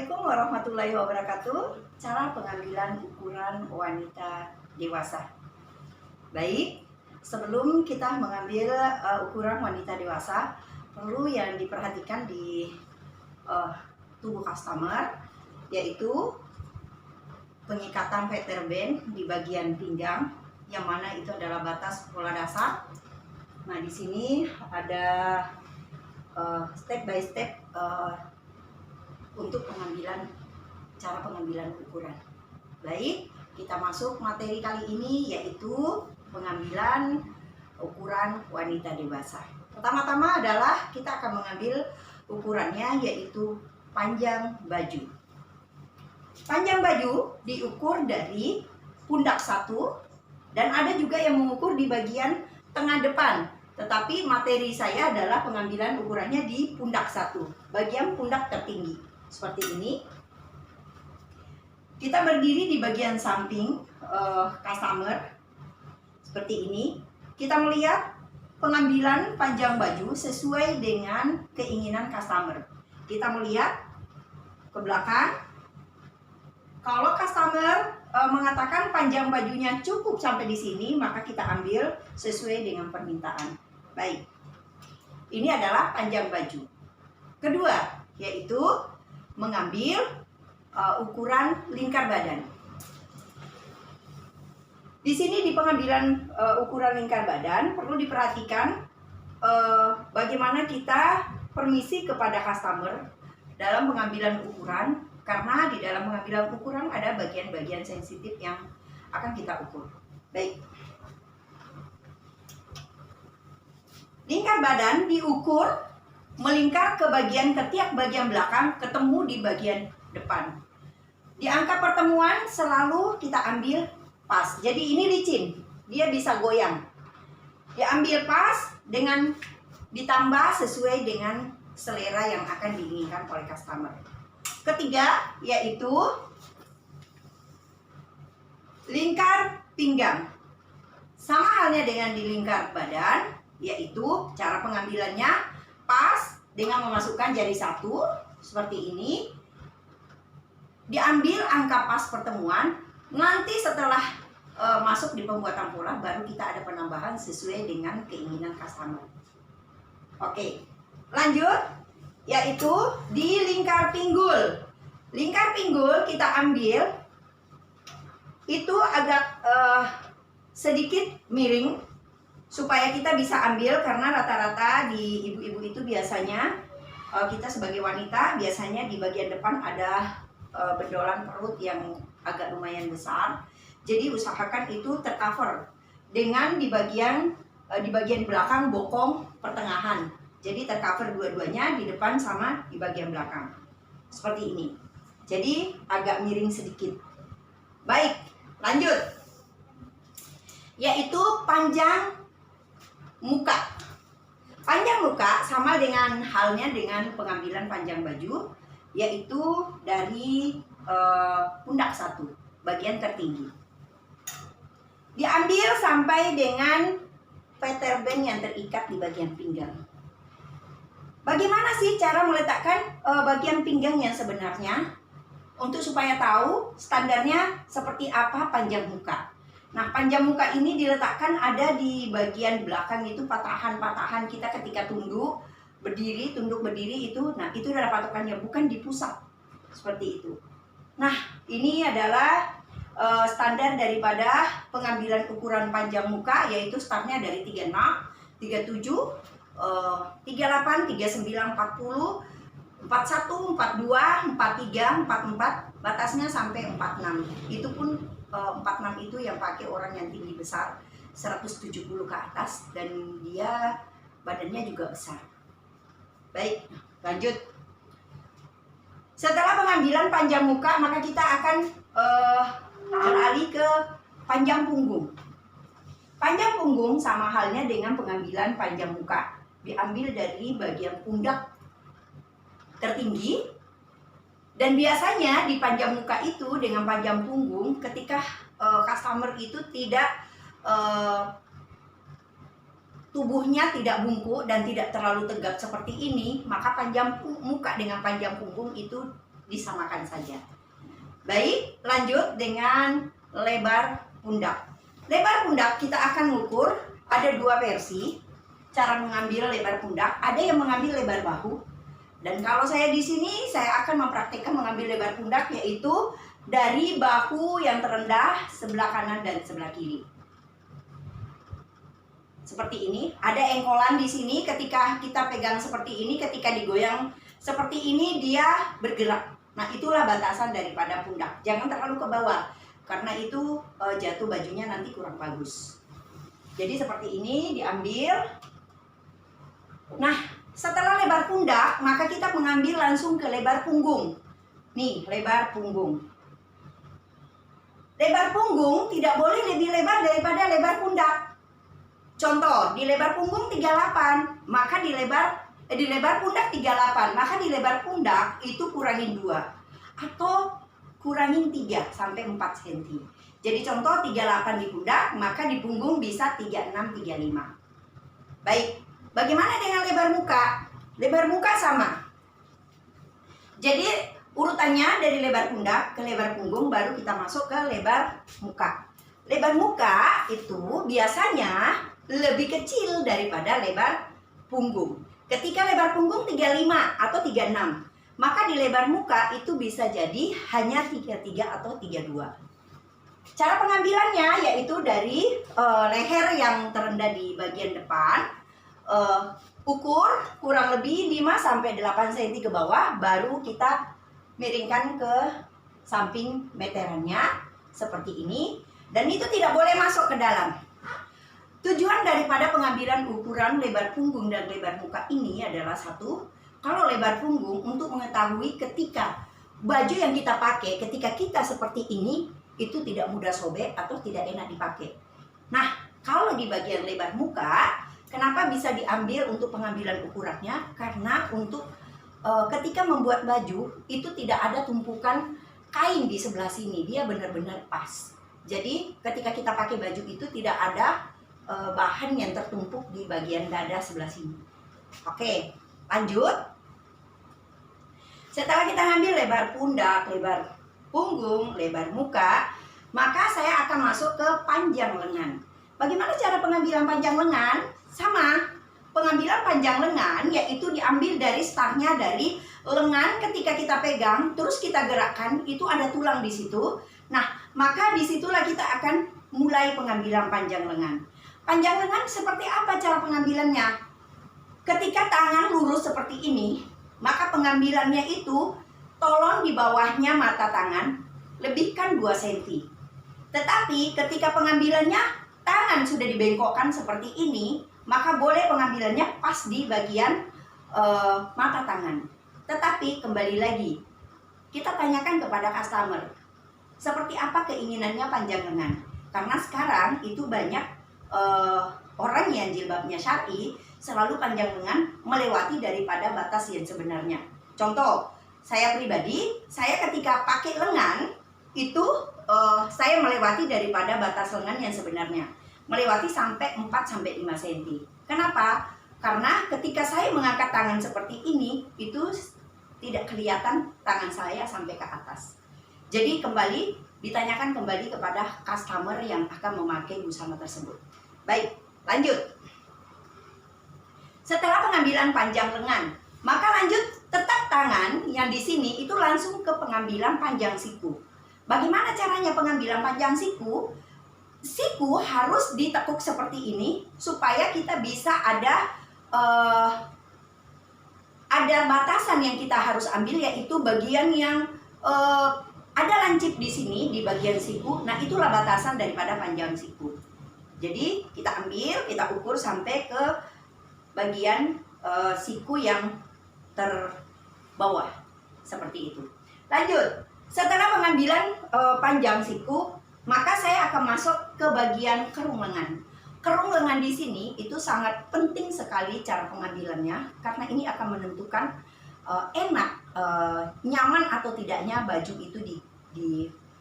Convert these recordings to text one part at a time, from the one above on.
Assalamualaikum warahmatullahi wabarakatuh. Cara pengambilan ukuran wanita dewasa. Baik, sebelum kita mengambil ukuran wanita dewasa, perlu yang diperhatikan di tubuh customer, yaitu pengikatan Veterband di bagian pinggang, yang mana itu adalah batas pola dasar. Nah, di sini ada step by step untuk cara pengambilan ukuran. Baik, kita masuk materi kali ini, yaitu pengambilan ukuran wanita dewasa. Pertama-tama adalah kita akan mengambil ukurannya, yaitu panjang baju. Panjang baju diukur dari pundak 1, dan ada juga yang mengukur di bagian tengah depan. Tetapi materi saya adalah pengambilan ukurannya di pundak 1, bagian pundak tertinggi. Seperti ini. Kita berdiri di bagian samping customer. Seperti ini. Kita melihat pengambilan panjang baju sesuai dengan keinginan customer. Kita melihat ke belakang. Kalau customer mengatakan panjang bajunya cukup sampai di sini, maka kita ambil sesuai dengan permintaan. Baik. Ini adalah panjang baju. Kedua, yaitu mengambil ukuran lingkar badan. Di sini di pengambilan ukuran lingkar badan perlu diperhatikan bagaimana kita permisi kepada customer dalam pengambilan ukuran, karena di dalam pengambilan ukuran ada bagian-bagian sensitif yang akan kita ukur. Baik. Lingkar badan diukur melingkar ke bagian ketiak bagian belakang, ketemu di bagian depan. Di angka pertemuan selalu kita ambil pas. Jadi ini licin, dia bisa goyang. Diambil pas dengan ditambah sesuai dengan selera yang akan diinginkan oleh customer. Ketiga, yaitu lingkar pinggang. Sama halnya dengan di lingkar badan, yaitu cara pengambilannya pas dengan memasukkan jari 1 seperti ini. Diambil angka pas pertemuan. Nanti setelah masuk di pembuatan pola, baru kita ada penambahan sesuai dengan keinginan customer. Oke, lanjut, yaitu di lingkar pinggul. Lingkar pinggul kita ambil itu agak sedikit miring, supaya kita bisa ambil, karena rata-rata di ibu-ibu itu biasanya kita sebagai wanita biasanya di bagian depan ada bendolan perut yang agak lumayan besar. Jadi usahakan itu tercover dengan di bagian belakang bokong pertengahan. Jadi tercover dua-duanya, di depan sama di bagian belakang. Seperti ini. Jadi agak miring sedikit. Baik, lanjut. Yaitu panjang muka. Panjang muka sama dengan halnya dengan pengambilan panjang baju, yaitu dari pundak 1, bagian tertinggi. Diambil sampai dengan Veterband yang terikat di bagian pinggang. Bagaimana sih cara meletakkan bagian pinggang yang sebenarnya? Untuk supaya tahu standarnya seperti apa panjang muka. Nah, panjang muka ini diletakkan ada di bagian belakang, itu patahan-patahan kita ketika tunduk berdiri itu. Nah, itu adalah patokannya, bukan di pusat. Seperti itu. Nah, ini adalah standar daripada pengambilan ukuran panjang muka, yaitu startnya dari 36, 37, 38, 39, 40, 41, 42, 43, 44, batasnya sampai 46. Itu pun 46 itu yang pakai orang yang tinggi besar, 170 ke atas, dan dia badannya juga besar. Baik, lanjut. Setelah pengambilan panjang muka, maka kita akan beralih ke panjang punggung. Panjang punggung sama halnya dengan pengambilan panjang muka. Diambil dari bagian pundak tertinggi. Dan biasanya di panjang muka itu dengan panjang punggung, ketika customer itu tidak tubuhnya tidak bungkuk dan tidak terlalu tegap seperti ini, maka panjang muka dengan panjang punggung itu disamakan saja. Baik, lanjut dengan lebar pundak. Lebar pundak kita akan mengukur, ada dua versi cara mengambil lebar pundak. Ada yang mengambil lebar bahu, dan kalau saya di sini saya akan mempraktikkan mengambil lebar pundak, yaitu dari bahu yang terendah sebelah kanan dan sebelah kiri. Seperti ini, ada engkolan di sini. Ketika kita pegang seperti ini, ketika digoyang seperti ini dia bergerak. Nah, itulah batasan daripada pundak. Jangan terlalu ke bawah, karena itu jatuh bajunya nanti kurang bagus. Jadi seperti ini diambil. Nah, setelah lebar pundak, maka kita mengambil langsung ke lebar punggung. Nih, lebar punggung. Lebar punggung tidak boleh lebih lebar daripada lebar pundak. Contoh, di lebar punggung 38, maka di lebar pundak 38, maka di lebar pundak itu kurangin 2 atau kurangin 3 sampai 4 cm. Jadi contoh 38 di pundak, maka di punggung bisa 36, 35. Baik, bagaimana dengan lebar muka? Lebar muka sama. Jadi urutannya dari lebar pundak ke lebar punggung, baru kita masuk ke lebar muka. Lebar muka itu biasanya lebih kecil daripada lebar punggung. Ketika lebar punggung 35 atau 36, maka di lebar muka itu bisa jadi hanya 33 atau 32. Cara pengambilannya yaitu dari leher yang terendah di bagian depan, ukur kurang lebih 5-8 cm ke bawah, baru kita miringkan ke samping meterannya seperti ini, dan itu tidak boleh masuk ke dalam. Tujuan daripada pengambilan ukuran lebar punggung dan lebar muka ini adalah satu, kalau lebar punggung untuk mengetahui ketika baju yang kita pakai, ketika kita seperti ini, itu tidak mudah sobek atau tidak enak dipakai. Nah, kalau di bagian lebar muka, kenapa bisa diambil untuk pengambilan ukurannya? Karena untuk ketika membuat baju, itu tidak ada tumpukan kain di sebelah sini, dia benar-benar pas. Jadi ketika kita pakai baju itu tidak ada bahan yang tertumpuk di bagian dada sebelah sini. Oke, lanjut. Setelah kita ngambil lebar pundak, lebar punggung, lebar muka, maka saya akan masuk ke panjang lengan. Bagaimana cara pengambilan panjang lengan? Sama, pengambilan panjang lengan yaitu diambil dari startnya dari lengan. Ketika kita pegang, terus kita gerakkan, itu ada tulang di situ. Nah, maka disitulah kita akan mulai pengambilan panjang lengan. Panjang lengan seperti apa cara pengambilannya? Ketika tangan lurus seperti ini, maka pengambilannya itu tolong di bawahnya mata tangan lebihkan 2 cm. Tetapi ketika pengambilannya tangan sudah dibengkokkan seperti ini, maka boleh pengambilannya pas di bagian mata tangan. Tetapi kembali lagi, kita tanyakan kepada customer seperti apa keinginannya panjang lengan. Karena sekarang itu banyak orang yang jilbabnya syar'i selalu panjang lengan melewati daripada batas yang sebenarnya. Contoh, saya pribadi, saya ketika pakai lengan itu saya melewati daripada batas lengan yang sebenarnya, melewati sampai 4-5 cm. Kenapa? Karena ketika saya mengangkat tangan seperti ini, itu tidak kelihatan tangan saya sampai ke atas. Jadi kembali ditanyakan kembali kepada customer yang akan memakai busana tersebut. Baik, lanjut. Setelah pengambilan panjang lengan, maka lanjut tetap tangan yang di sini itu langsung ke pengambilan panjang siku. Bagaimana caranya pengambilan panjang siku? Siku harus ditekuk seperti ini supaya kita bisa ada batasan yang kita harus ambil, yaitu bagian yang ada lancip di sini di bagian siku. Nah, itulah batasan daripada panjang siku. Jadi kita ambil, kita ukur sampai ke bagian siku yang terbawah seperti itu. Lanjut, setelah pengambilan panjang siku, maka saya akan masuk ke bagian kerung lengan. Kerung lengan di sini itu sangat penting sekali cara pengambilannya, karena ini akan menentukan enak, nyaman atau tidaknya baju itu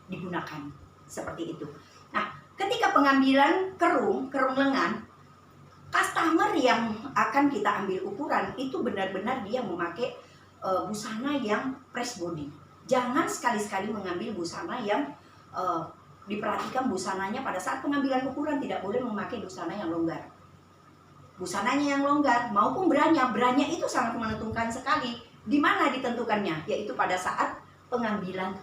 digunakan seperti itu. Nah, ketika pengambilan kerung lengan, customer yang akan kita ambil ukuran itu benar-benar dia memakai busana yang press body. Jangan sekali-sekali mengambil busana yang diperhatikan busananya pada saat pengambilan ukuran tidak boleh memakai busana yang longgar. Busananya yang longgar maupun branya itu sangat menentukan sekali. Di mana ditentukannya? Yaitu pada saat pengambilan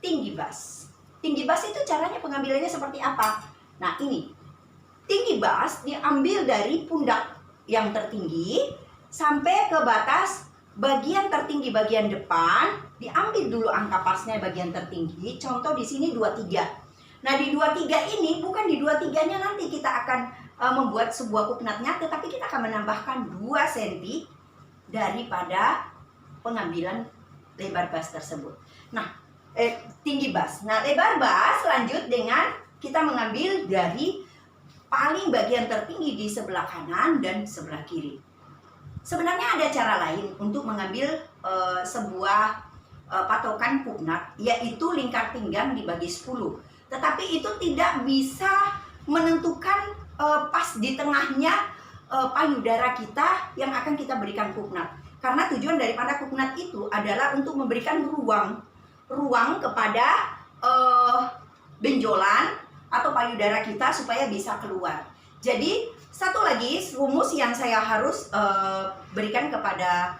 tinggi bas. Tinggi bas itu caranya pengambilannya seperti apa? Nah ini, tinggi bas diambil dari pundak yang tertinggi sampai ke batas bagian tertinggi bagian depan, diambil dulu angka pasnya bagian tertinggi. Contoh di sini 23. Nah di 23 ini bukan di 23-nya nanti kita akan membuat sebuah kuknatnya, tetapi kita akan menambahkan 2 cm daripada pengambilan lebar bas tersebut. Nah, tinggi bas. Nah, lebar bas lanjut dengan kita mengambil dari paling bagian tertinggi di sebelah kanan dan sebelah kiri. Sebenarnya ada cara lain untuk mengambil sebuah patokan kuknat, yaitu lingkar pinggang dibagi 10. Tetapi itu tidak bisa menentukan pas di tengahnya payudara kita yang akan kita berikan kuknat. Karena tujuan daripada kuknat itu adalah untuk memberikan ruang kepada benjolan atau payudara kita supaya bisa keluar. Jadi satu lagi rumus yang saya harus berikan kepada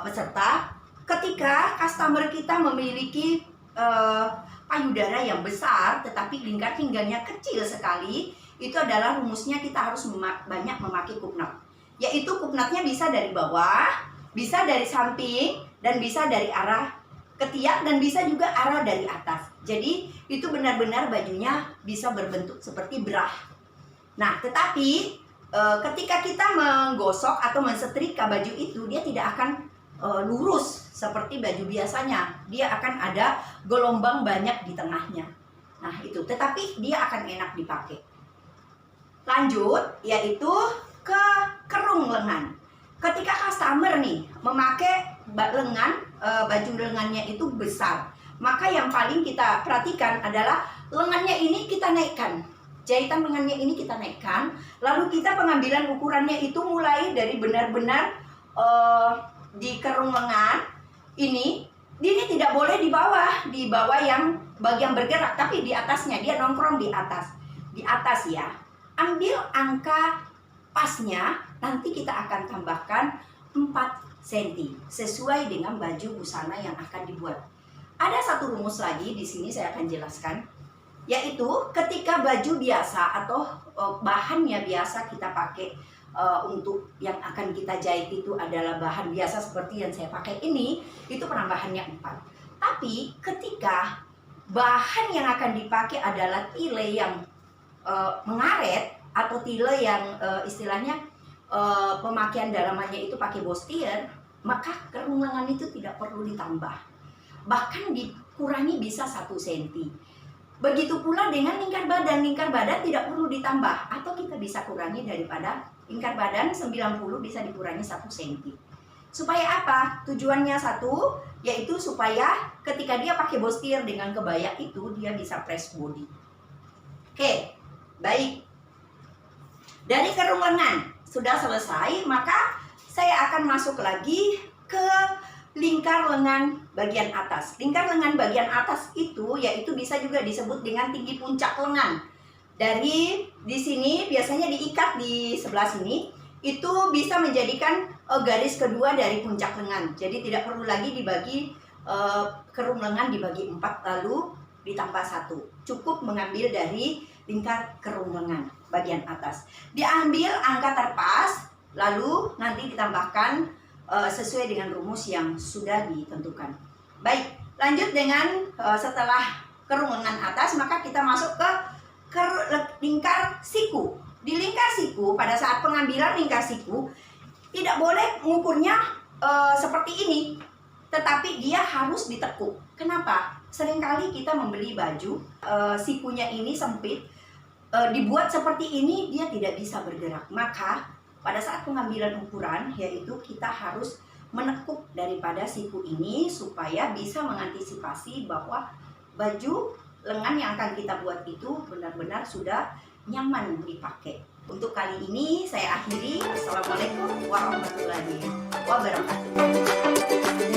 peserta, ketika customer kita memiliki payudara yang besar tetapi lingkar pinggangnya kecil sekali, itu adalah rumusnya kita harus banyak memakai kuknat. Yaitu kuknatnya bisa dari bawah, bisa dari samping, dan bisa dari arah ketiak, dan bisa juga arah dari atas. Jadi itu benar-benar bajunya bisa berbentuk seperti bra. Nah tetapi ketika kita menggosok atau mensetrika baju itu, dia tidak akan lurus seperti baju biasanya. Dia akan ada gelombang banyak di tengahnya. Nah itu, tetapi dia akan enak dipakai. Lanjut, yaitu ke kerung lengan. Ketika customer nih memakai lengan, baju lengannya itu besar, maka yang paling kita perhatikan adalah lengannya ini kita naikkan. Jahitan lengannya ini kita naikkan, lalu kita pengambilan ukurannya itu mulai dari benar-benar di kerung lengan ini tidak boleh di bawah yang bagian bergerak, tapi di atasnya, dia nongkrong di atas ya. Ambil angka pasnya, nanti kita akan tambahkan 4 cm sesuai dengan baju busana yang akan dibuat. Ada satu rumus lagi di sini saya akan jelaskan, yaitu ketika baju biasa atau bahannya biasa kita pakai untuk yang akan kita jahit itu adalah bahan biasa seperti yang saya pakai ini, itu penambahannya 4. Tapi ketika bahan yang akan dipakai adalah tile yang mengaret atau tile yang istilahnya pemakaian dalamannya itu pakai bustier, maka kerung lengan itu tidak perlu ditambah, bahkan dikurangi bisa 1 cm. Begitu pula dengan lingkar badan tidak perlu ditambah, atau kita bisa kurangi daripada lingkar badan 90 bisa dikurangi 1 cm. Supaya apa? Tujuannya satu, yaitu supaya ketika dia pakai bustier dengan kebaya itu dia bisa press body. Oke, baik. Dari kerung lengan sudah selesai, maka saya akan masuk lagi ke lingkar lengan bagian atas. Lingkar lengan bagian atas itu yaitu bisa juga disebut dengan tinggi puncak lengan. Dari di sini biasanya diikat di sebelah sini, itu bisa menjadikan garis kedua dari puncak lengan. Jadi tidak perlu lagi dibagi kerung lengan dibagi 4 lalu ditambah 1. Cukup mengambil dari lingkar kerung lengan bagian atas. Diambil angka terpas, lalu nanti ditambahkan sesuai dengan rumus yang sudah ditentukan. Baik, lanjut dengan setelah kerung lengan atas, maka kita masuk ke lingkar siku. Di lingkar siku, pada saat pengambilan lingkar siku, tidak boleh mengukurnya seperti ini, tetapi dia harus ditekuk. Kenapa? Seringkali kita membeli baju, sikunya ini sempit, dibuat seperti ini, dia tidak bisa bergerak. Maka pada saat pengambilan ukuran, yaitu kita harus menekuk daripada siku ini supaya bisa mengantisipasi bahwa baju lengan yang akan kita buat itu benar-benar sudah nyaman dipakai. Untuk kali ini saya akhiri. Assalamualaikum warahmatullahi wabarakatuh.